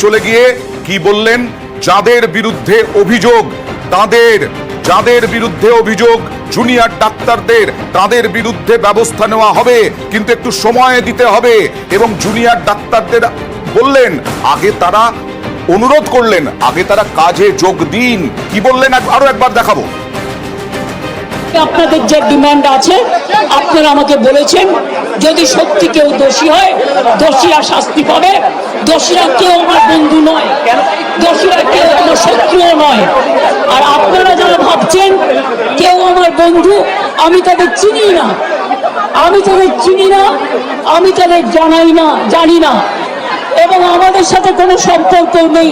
চলে গিয়ে কি বললেন, যাদের বিরুদ্ধে অভিযোগ জুনিয়র ডাক্তারদের তাদের বিরুদ্ধে ব্যবস্থা নেওয়া হবে, কিন্তু একটু সময় দিতে হবে। এবং জুনিয়র ডাক্তারদের বললেন আগে তারা অনুরোধ করলেন আগে তারা কাজে যোগ দিন। কি বললেন আরো একবার দেখাবো। আপনাদের যে ডিমান্ড আছে আপনারা আমাকে বলেছেন, যদি সত্যি কেউ দোষী হয় দোষীরা শাস্তি পাবে। দোষীরা কেউ আমার বন্ধু নয়, দোষীরা কেউ আমার শত্রুও নয়। আর আপনারা যারা ভাবছেন কেউ আমার বন্ধু, আমি তাদের চিনি না, আমি তাদের জানি না এবং আমাদের সাথে কোনো সম্পর্ক নেই।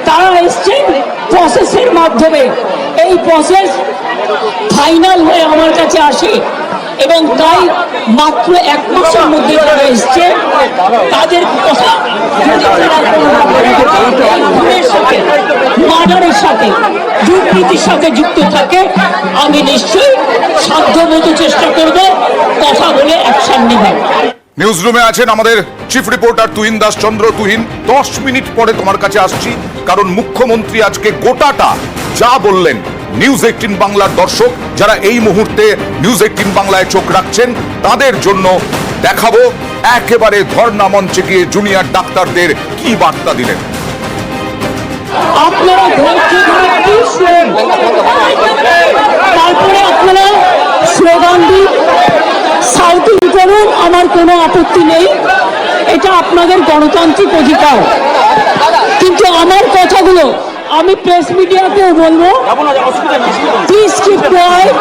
তারা এসছেন প্রসেসের মাধ্যমে, এই প্রসেস ফাইনাল হয়ে আমার কাছে আসে এবং তাই মাত্র 1 মাসের মধ্যে যারা এসছে তাদের কথা মার্ডারের সাথে দুর্নীতির সাথে যুক্ত থাকে, আমি নিশ্চয়ই সাধ্যমতো চেষ্টা করব কথা বলে অ্যাকশন নেব। নিউজ রুমে আছেন আমাদের চিফ রিপোর্টার তুহিন দাস চন্দ্র। তুহিন, 10 মিনিট পরে তোমার কাছে আসছি, কারণ মুখ্যমন্ত্রী আজকে গোটাটা যা বললেন নিউজ 18 বাংলার দর্শক যারা এই মুহূর্তে নিউজ 18 বাংলায় চোখ রাখছেন তাদের জন্য দেখাবো একেবারে ধর্ণা মঞ্চে গিয়ে জুনিয়র ডাক্তারদের কি বার্তা দিলেন। আপনারা তারপরে আপনারা স্লোগান দিন, সাউথিং করুন, আমার কোনো আপত্তি নেই, এটা আপনাদের গণতান্ত্রিক অধিকার। কিন্তু আমার কথাগুলো আমি প্রেস মিডিয়াকেও বলবো, প্লিজ কিপ কোয়াইট।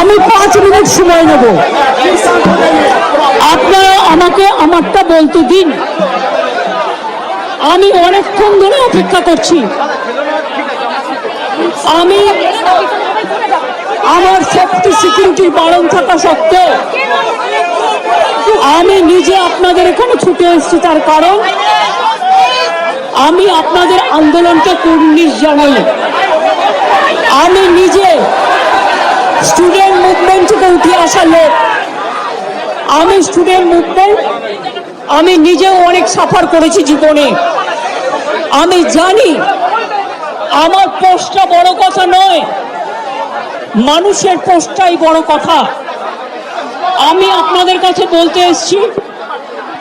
আমি 5 মিনিট সময় নেব, আপনারা আমাকে আমারটা বলতে দিন। আমি অনেকক্ষণ ধরে অপেক্ষা করছি। আমি আমার সেফটি সিকিউরিটির বারণ থাকা সত্ত্বেও আমি নিজে আপনাদের এখানে ছুটে এসেছি, তার কারণ আমি আপনাদের আন্দোলনকে কুর্নিশ জানাই। আমি নিজে স্টুডেন্ট মুভমেন্ট থেকে উঠে আসা লোক, আমি স্টুডেন্ট মুভমেন্ট আমি নিজেও অনেক সাফার করেছি জীবনে। আমি জানি আমার পোস্টটা বড় কথা নয়, মানুষের পোস্টটাই বড় কথা। আমি আপনাদের কাছে বলতে এসেছি,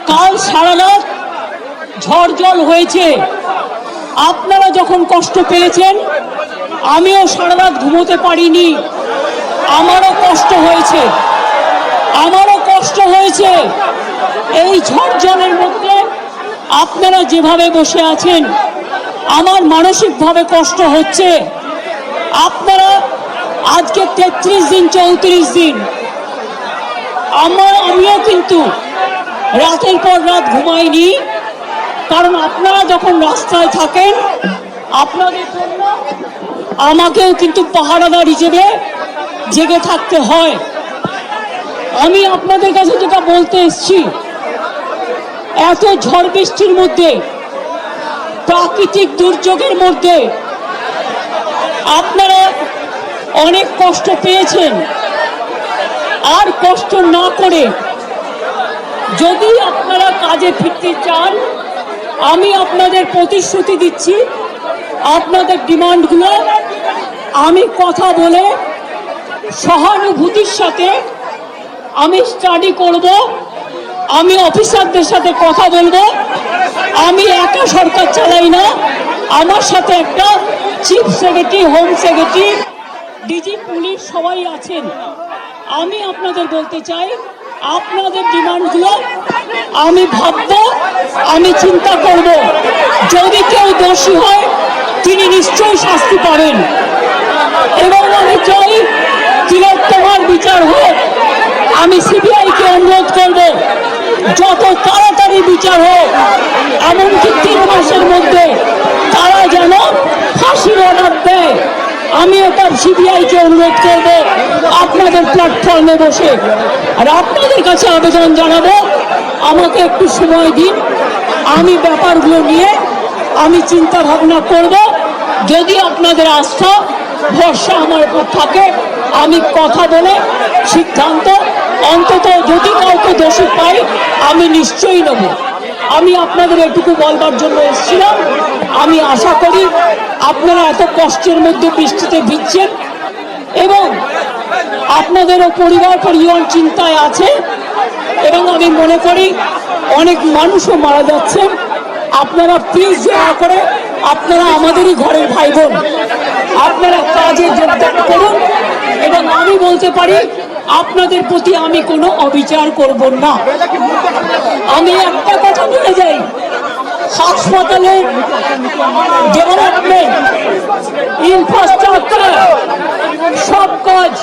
কাল সারা রাত ঝড় জল হয়েছে, আপনারা যখন কষ্ট পেয়েছেন আমিও সারা রাত ঘুমোতে পারিনি, আমারও কষ্ট হয়েছে। এই ঝড় জলের মধ্যে আপনারা যেভাবে বসে আছেন আমার মানসিকভাবে কষ্ট হচ্ছে। আপনারা আজকে 33 দিন 34 দিন, আমিও কিন্তু রাতের পর রাত ঘুমাইনি, কারণ আপনারা যখন রাস্তায় থাকেন আপনাদের জন্য আমাকেও কিন্তু পাহারাদার হিসেবে জেগে থাকতে হয়। আমি আপনাদের কাছে যেটা বলতে এসেছি, এত ঝড় বৃষ্টির মধ্যে, প্রাকৃতিক দুর্যোগের মধ্যে আপনারা অনেক কষ্ট পেয়েছেন। আর কষ্ট না করে যদি আপনারা কাজে ফিরতে চান, আমি আপনাদের প্রতিশ্রুতি দিচ্ছি, আপনাদের ডিমান্ডগুলো আমি কথা বলে সহানুভূতির সাথে আমি স্টাডি করব, আমি অফিসারদের সাথে কথা বলবো। আমি একা সরকার চালাই না, আমার সাথে একটা chief secretary, home secretary, DG police সবাই আছেন। আমি আপনাদের বলতে চাই, আপনাদের ডিমান্ডগুলো আমি ভাববো, আমি চিন্তা করব। যদি কেউ দোষী হয় তিনি নিশ্চয়ই শাস্তি পাবেন এবং আমি চাই তিলোত্তমার বিচার হোক। আমি সিবিআইকে অনুরোধ করব যত তাড়াতাড়ি বিচার হোক, এমনকি 3 মাসের মধ্যে তারা যেন ফাঁসির অর্ডার দেয়। আমি এটা সিবিআইকে অনুরোধ করব আপনাদের প্ল্যাটফর্মে বসে। আর আপনাদের কাছে আবেদন জানাবো, আমাকে একটু সময় দিন, আমি ব্যাপারগুলো নিয়ে আমি চিন্তা ভাবনা করব। যদি আপনাদের আস্থা ভরসা আমার উপর থাকে, আমি কথা বলে সিদ্ধান্ত অন্তত যদি কাউকে দোষী পাই আমি নিশ্চয়ই নেব। আমি আপনাদের এটুকু বলবার জন্য এসেছিলাম। আমি আশা করি আপনারা এত কষ্টের মধ্যে বৃষ্টিতে ভিজছেন এবং আপনাদেরও পরিবার পরিজন চিন্তায় আছে এবং আমি মনে করি অনেক মানুষও মারা যাচ্ছেন। আপনারা প্লিজ দয়া করে, আপনারা আমাদেরই ঘরের ভাই বোন, আপনারা কাজে যোগদান করুন এবং আমি বলতে পারি আপনাদের প্রতি আমি কোনো অবিচার করব না। আমি একটা কথা বলে যাই, হাসপাতালের ডেভেলপমেন্ট, ইনফ্রাস্ট্রাকচার, সব কাজ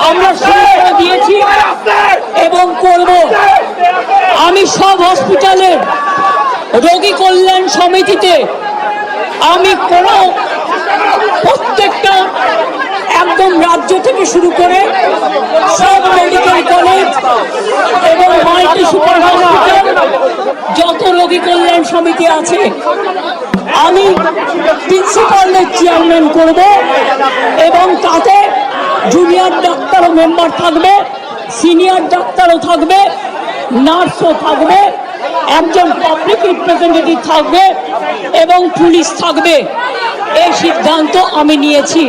আমরা শুরু করে দিয়েছি এবং করব। আমি সব হসপিটালের রোগী কল্যাণ সমিতিতে আমি প্রত্যেকটা একদম রাজ্য থেকে শুরু করে সব মেডিকেল কলেজ এবং মাল্টি সুপার হসপিটাল যত রোগী কল্যাণ সমিতি আছে আমি প্রিন্সিপালের চেয়ারম্যান করব এবং তাতে জুনিয়র ডাক্তারও মেম্বার থাকবে, সিনিয়র ডাক্তারও থাকবে, নার্সও থাকবে, একজন পাবলিক রিপ্রেজেন্টেটিভ থাকবে এবং পুলিশ থাকবে। এই সিদ্ধান্ত আমি নিয়েছি।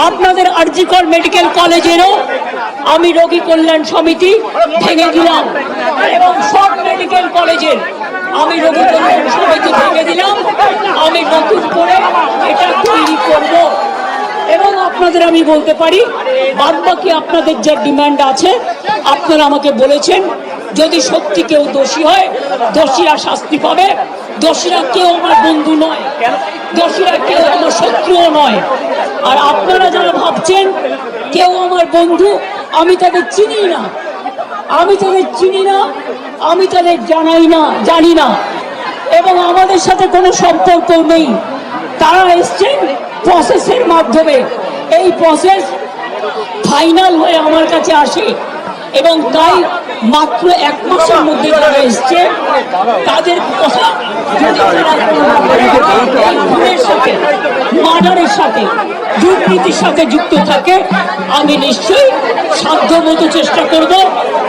আপনাদের আরজিকর মেডিকেল কলেজেরও আমি রোগী কল্যাণ সমিতি ভেঙে দিলাম এবং সব মেডিকেল কলেজের আমি রোগী কল্যাণ সমিতি ভেঙে দিলাম। আমি নতুন করে এটা তৈরি করব এবং আপনাদের আমি বলতে পারি বাদবাকি আপনাদের যে ডিমান্ড আছে আপনারা আমাকে বলেছেন, যদি সত্যি কেউ দোষী হয় দোষীরা শাস্তি পাবে। দোষীরা কেউ আমার বন্ধু নয়, দোষীরা কেউ আমার শত্রুও নয়। আর আপনারা যারা ভাবছেন কেউ আমার বন্ধু, আমি তাদের চিনি না, আমি তাদের চিনি না, আমি তাদের জানি না এবং আমাদের সাথে কোনো সম্পর্ক নেই। তারা এসছেন প্রসেসের মাধ্যমে, এই প্রসেস ফাইনাল হয়ে আমার কাছে আসে এবং তাই মাত্র 1 মাসের মধ্যে যারা এসছে তাদের কথা সাথে, মার্ডারের সাথে, দুর্নীতির সাথে যুক্ত থাকে আমি নিশ্চয়ই সাধ্যমতো চেষ্টা করব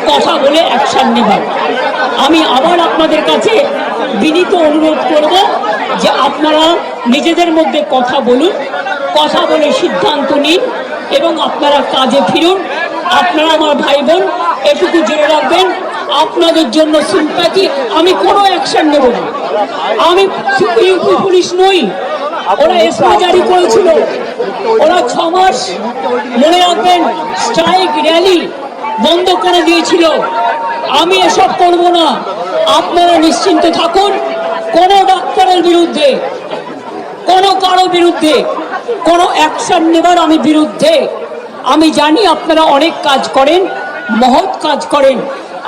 কথা বলে অ্যাকশন নেবার। আমি আবার আপনাদের কাছে বিনীত অনুরোধ করব যে আপনারা নিজেদের মধ্যে কথা বলুন, কথা বলে সিদ্ধান্ত নিন এবং আপনারা কাজে ফিরুন। আপনারা আমার ভাই বোন, এটুকু জেনে রাখবেন আপনাদের জন্য সিম্প্যাথি, আমি কোনো অ্যাকশন নেব না। আমি ইউপি পুলিশ নই, ওরা এসপি জারি করেছিল, ওরা 6 মাস মনে রাখবেন স্ট্রাইক র্যালি বন্ধ করে দিয়েছিল। আমি এসব করব না, আপনারা নিশ্চিন্ত থাকুন। কোনো ডাক্তারের বিরুদ্ধে, কোনো কারো বিরুদ্ধে কোনো অ্যাকশন নেবার আমি বিরুদ্ধে। আমি জানি আপনারা অনেক কাজ করেন, মহৎ কাজ করেন।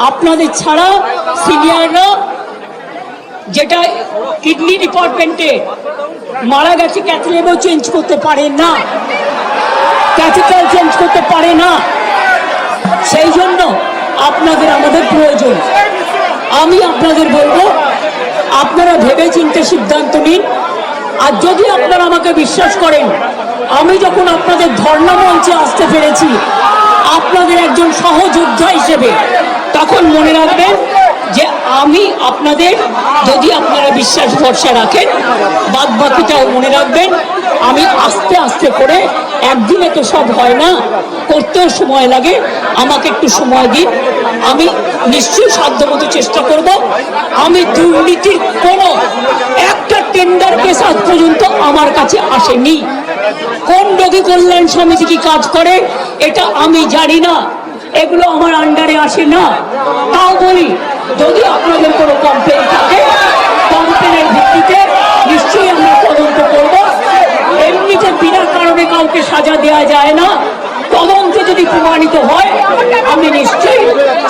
আপনাদের ছাড়া সিনিয়ররা, যেটা কিডনি ডিপার্টমেন্টে মারা গেছে, ক্যাথলেবও চেঞ্জ করতে পারে না, ক্যাথিটার চেঞ্জ করতে পারে না। সেই জন্য আপনাদের আমাদের প্রয়োজন। আমি আপনাদের বলবো আপনারা ভেবে চিন্তে সিদ্ধান্ত নিন। আর যদি আপনারা আমাকে বিশ্বাস করেন, আমি যখন আপনাদের ধর্ণা মঞ্চে আসতে পেরেছি আপনাদের একজন সহযোদ্ধা হিসেবে, তখন মনে রাখবেন যে আমি আপনাদের, যদি আপনারা বিশ্বাস ভরসা রাখেন, বাদ বাকিটাও মনে রাখবেন আমি আস্তে আস্তে করে, একদিনে তো সব হয় না, করতেও সময় লাগে, আমাকে একটু সময় দিন। আমি নিশ্চয়ই সাধ্যমতো চেষ্টা করব। আমি দুর্নীতির কোনো একটা টেন্ডার কেস আজ পর্যন্ত আমার কাছে আসেনি। কোন রোগী কল্যাণ সমিতি কি কাজ করে এটা আমি জানি না, এগুলো আমার আন্ডারে আসে না। তাও বলি, যদি আপনাদের কোনো কমপ্লেন থাকে, কমপ্লেনের ভিত্তিতে নিশ্চয়ই আমরা তদন্ত করব। এমনিতে বিনা কারণে কাউকে সাজা দেওয়া যায় না। তদন্তে যদি প্রমাণিত হয় আমি নিশ্চয়ই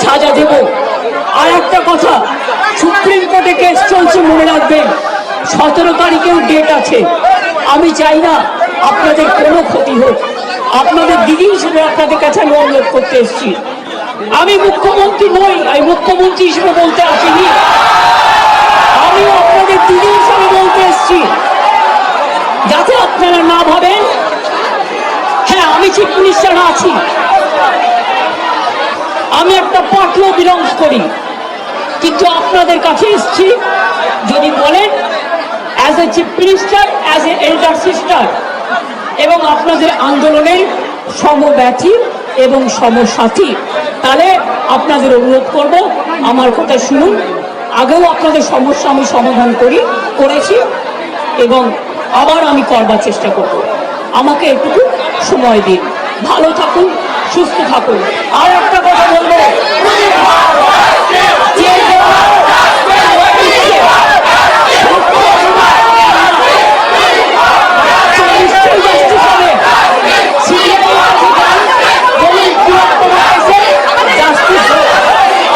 সাজা দেব। আর একটা কথা, সুপ্রিম কোর্টে কেস চলছে, মনে রাখবেন 17 তারিখেও ডেট আছে। আমি চাই না আপনাদের কোনো ক্ষতি হোক। আপনাদের দিদি হিসেবে আপনাদের কাছে আমি অনুরোধ করতে এসেছি। আমি মুখ্যমন্ত্রী নই, আমি মুখ্যমন্ত্রী হিসেবে বলতে আসিনি, আমি আপনাদের দিদি হিসেবে বলতে এসেছি, যাতে আপনারা না ভাবেন হ্যাঁ আমি চিফ মিনিস্টার আছি। আমি একটা পার্টিও বিলংস করি, কিন্তু আপনাদের কাছে এসেছি যদি বলেন as a chief minister, as a elder sister, এবং আপনাদের আন্দোলনের সমব্যথী এবং সমসাথী, তাহলে আপনাদের অনুরোধ করব আমার কথা শুনুন। আগেও আপনাদের সমস্যা আমি সমাধান করেছি এবং আবার আমি করবার চেষ্টা করব। আমাকে একটু সময় দিন। ভালো থাকুন, সুস্থ থাকুন। আর একটা কথা বলবো,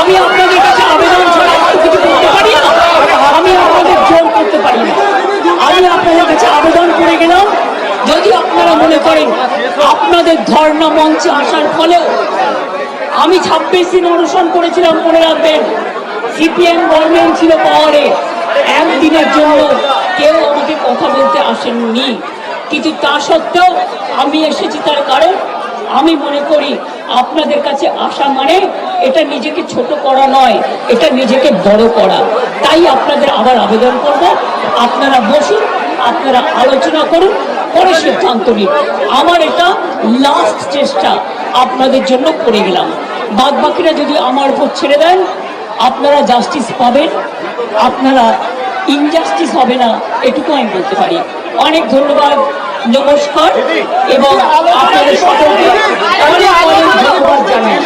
আমি আপনাদের কাছে আবেদন ছাড়া কিছু করতে পারি না। আমি আপনাদের জোর করতে পারি না। আমি আপনাদের কাছে আবেদন করে গেলাম, যদি আপনারা মনে করেন আপনাদের ধর্ণা মঞ্চে আসার ফলেও, আমি 26 দিন অনশন করেছিলাম, মনে রাখবেন, সিপিএম গভর্নমেন্ট ছিল পাওয়ারে, একদিনের জন্য কেউ আমাকে কথা বলতে আসেননি। কিন্তু তা সত্ত্বেও আমি এসেছি, তার কারণ আমি মনে করি আপনাদের কাছে আসা মানে এটা নিজেকে ছোট করা নয়, এটা নিজেকে বড় করা। তাই আপনাদের আবার আবেদন করব, আপনারা বসুন, আপনারা আলোচনা করুন, পরে সিদ্ধান্ত নিন। আমার এটা লাস্ট চেষ্টা আপনাদের জন্য করে গেলাম। বাদ বাকিরা যদি আমার উপর ছেড়ে দেন, আপনারা জাস্টিস পাবেন, আপনারা ইনজাস্টিস হবে না, এটুকু আমি বলতে পারি। অনেক ধন্যবাদ, নমস্কার, এবং আপনাদের সকলকে অনেক অনেক ধন্যবাদ জানাই।